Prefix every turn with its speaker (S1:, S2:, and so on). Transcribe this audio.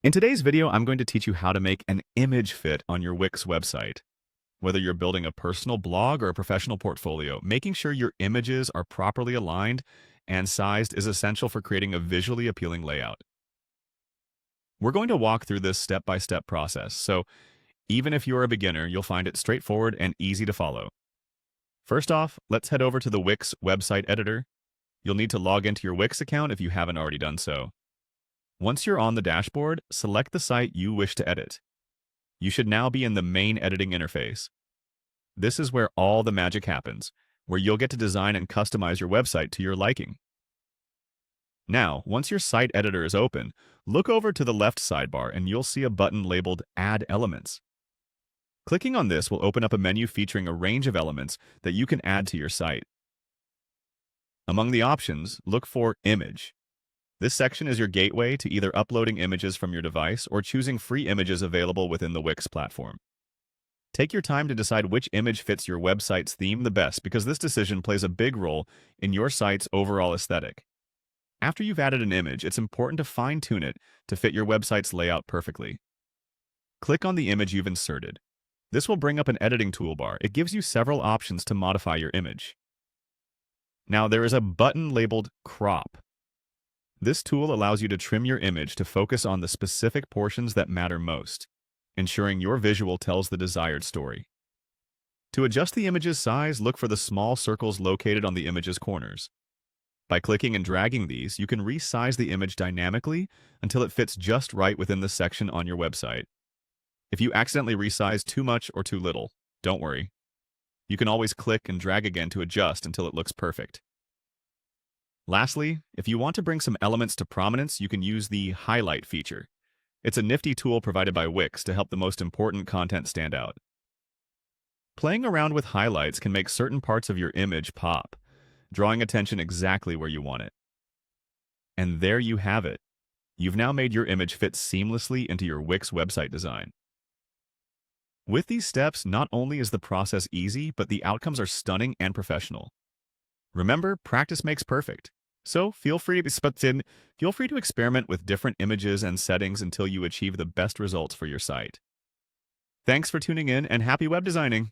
S1: In today's video, I'm going to teach you how to make an image fit on your Wix website. Whether you're building a personal blog or a professional portfolio, making sure your images are properly aligned and sized is essential for creating a visually appealing layout. We're going to walk through this step-by-step process, so even if you're a beginner, you'll find it straightforward and easy to follow. First off, let's head over to the Wix website editor. You'll need to log into your Wix account if you haven't already done so. Once you're on the dashboard, select the site you wish to edit. You should now be in the main editing interface. This is where all the magic happens, where you'll get to design and customize your website to your liking. Now, once your site editor is open, look over to the left sidebar and you'll see a button labeled Add Elements. Clicking on this will open up a menu featuring a range of elements that you can add to your site. Among the options, look for Image. This section is your gateway to either uploading images from your device or choosing free images available within the Wix platform. Take your time to decide which image fits your website's theme the best because this decision plays a big role in your site's overall aesthetic. After you've added an image, it's important to fine-tune it to fit your website's layout perfectly. Click on the image you've inserted. This will bring up an editing toolbar. It gives you several options to modify your image. Now, there is a button labeled Crop. This tool allows you to trim your image to focus on the specific portions that matter most, ensuring your visual tells the desired story. To adjust the image's size, look for the small circles located on the image's corners. By clicking and dragging these, you can resize the image dynamically until it fits just right within the section on your website. If you accidentally resize too much or too little, don't worry. You can always click and drag again to adjust until it looks perfect. Lastly, if you want to bring some elements to prominence, you can use the Highlight feature. It's a nifty tool provided by Wix to help the most important content stand out. Playing around with highlights can make certain parts of your image pop, drawing attention exactly where you want it. And there you have it. You've now made your image fit seamlessly into your Wix website design. With these steps, not only is the process easy, but the outcomes are stunning and professional. Remember, practice makes perfect. So feel free to experiment with different images and settings until you achieve the best results for your site. Thanks for tuning in and happy web designing!